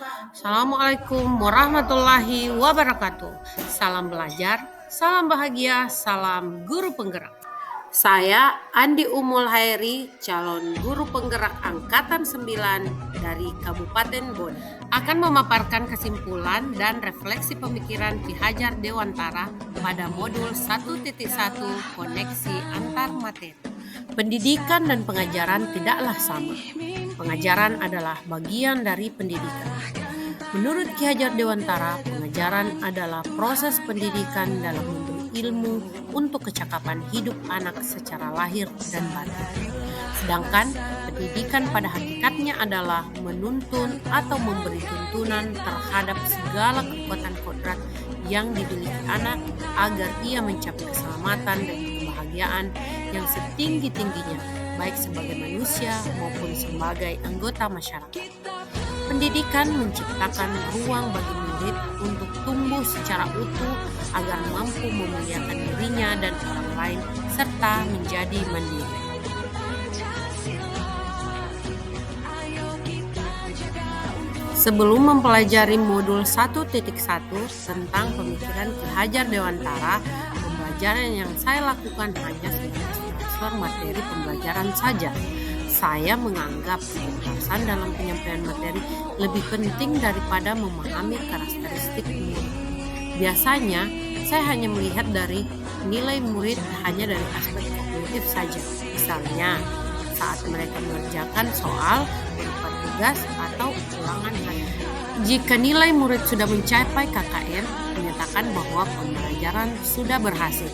Assalamualaikum warahmatullahi wabarakatuh. Salam belajar, salam bahagia, salam guru penggerak. Saya Andi Umul Hairi, calon guru penggerak angkatan 9 dari Kabupaten Bon, akan memaparkan kesimpulan dan refleksi pemikiran Ki Hajar Dewantara pada modul 1.1 koneksi antar materi. Pendidikan dan pengajaran tidaklah sama. Pengajaran adalah bagian dari pendidikan. Menurut Ki Hajar Dewantara, pengajaran adalah proses pendidikan dalam memberi ilmu untuk kecakapan hidup anak secara lahir dan batin. Sedangkan pendidikan pada hakikatnya adalah menuntun atau memberi tuntunan terhadap segala kekuatan kodrat yang dimiliki anak agar ia mencapai keselamatan dan kebahagiaan yang setinggi-tingginya, baik sebagai manusia maupun sebagai anggota masyarakat. Pendidikan menciptakan ruang bagi murid untuk tumbuh secara utuh agar mampu memuliakan dirinya dan orang lain serta menjadi mandiri. Sebelum mempelajari modul 1.1 tentang pemikiran Ki Hajar Dewantara, pembelajaran yang saya lakukan hanya sebatas transfer materi pembelajaran saja. Saya menganggap penjelasan dalam penyampaian materi lebih penting daripada memahami karakteristik murid. Biasanya, saya hanya melihat dari nilai murid hanya dari aspek kognitif saja. Misalnya, saat mereka mengerjakan soal, berupa tugas, atau ulangan harian. Jika nilai murid sudah mencapai KKM, menyatakan bahwa pembelajaran sudah berhasil.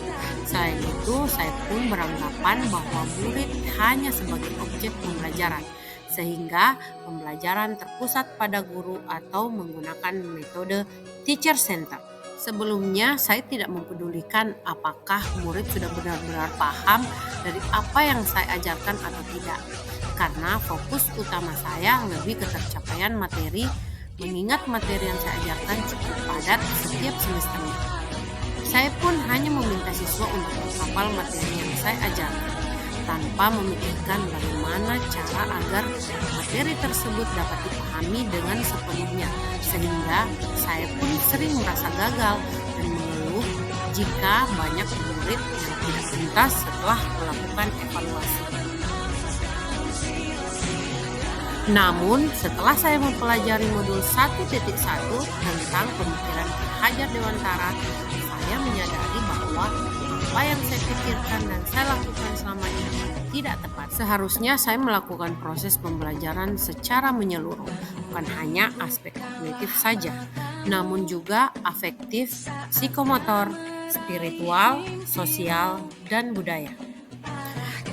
Selain itu, saya pun beranggapan bahwa murid hanya sebagai objek pembelajaran, sehingga pembelajaran terpusat pada guru atau menggunakan metode teacher center. Sebelumnya, saya tidak mempedulikan apakah murid sudah benar-benar paham dari apa yang saya ajarkan atau tidak, karena fokus utama saya lebih ke tercapaian materi, mengingat materi yang saya ajarkan cukup padat setiap semesternya. Saya pun hanya meminta siswa untuk menghafal materi yang saya ajarkan, tanpa memikirkan bagaimana cara agar materi tersebut dapat dipahami dengan sepenuhnya, sehingga saya pun sering merasa gagal dan mengeluh jika banyak murid yang tidak tuntas setelah melakukan evaluasi. Namun, setelah saya mempelajari modul 1.1 tentang pemikiran Ki Hajar Dewantara, saya menyadari bahwa apa yang saya pikirkan dan saya lakukan selama ini tidak tepat. Seharusnya saya melakukan proses pembelajaran secara menyeluruh, bukan hanya aspek kognitif saja, namun juga afektif, psikomotor, spiritual, sosial, dan budaya.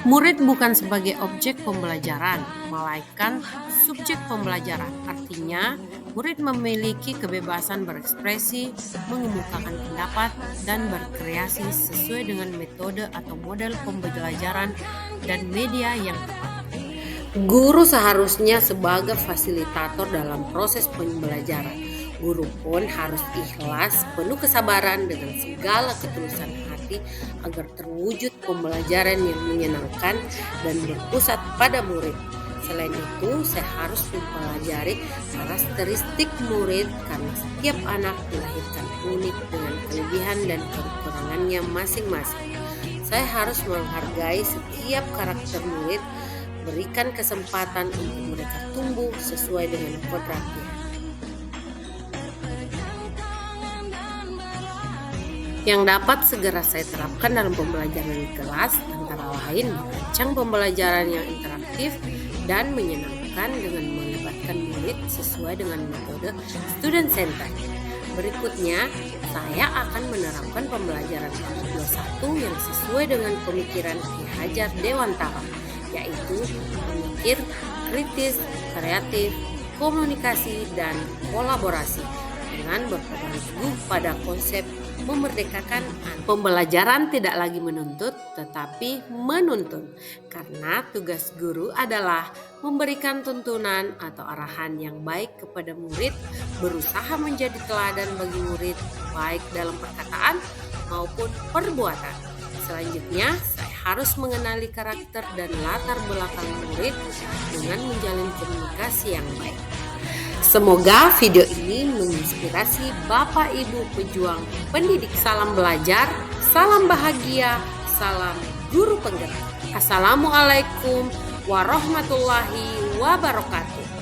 Murid bukan sebagai objek pembelajaran, melainkan subjek pembelajaran. Artinya, murid memiliki kebebasan berekspresi, mengemukakan pendapat, dan berkreasi sesuai dengan metode atau model pembelajaran dan media yang tepat. Guru seharusnya sebagai fasilitator dalam proses pembelajaran. Guru pun harus ikhlas, penuh kesabaran dengan segala ketulusan hati agar terwujud pembelajaran yang menyenangkan dan berpusat pada murid. Selain itu, saya harus mempelajari karakteristik murid karena setiap anak dilahirkan unik dengan kelebihan dan kekurangannya masing-masing. Saya harus menghargai setiap karakter murid, berikan kesempatan untuk mereka tumbuh sesuai dengan kodratnya. Yang dapat segera saya terapkan dalam pembelajaran di kelas antara lain merancang pembelajaran yang interaktif dan menyenangkan dengan melibatkan murid sesuai dengan metode student center. Berikutnya, saya akan menerapkan pembelajaran tahap 21 yang sesuai dengan pemikiran Ki Hajar Dewantara, yaitu memikir kritis, kreatif, komunikasi, dan kolaborasi dengan berpegang teguh pada konsep memerdekakan anak. Pembelajaran tidak lagi menuntut tetapi menuntun, karena tugas guru adalah memberikan tuntunan atau arahan yang baik kepada murid, berusaha menjadi teladan bagi murid baik dalam perkataan maupun perbuatan. Selanjutnya, saya harus mengenali karakter dan latar belakang murid dengan menjalin komunikasi yang baik. Semoga video ini menginspirasi Bapak Ibu pejuang pendidik. Salam belajar, salam bahagia, salam guru penggerak. Assalamualaikum warahmatullahi wabarakatuh.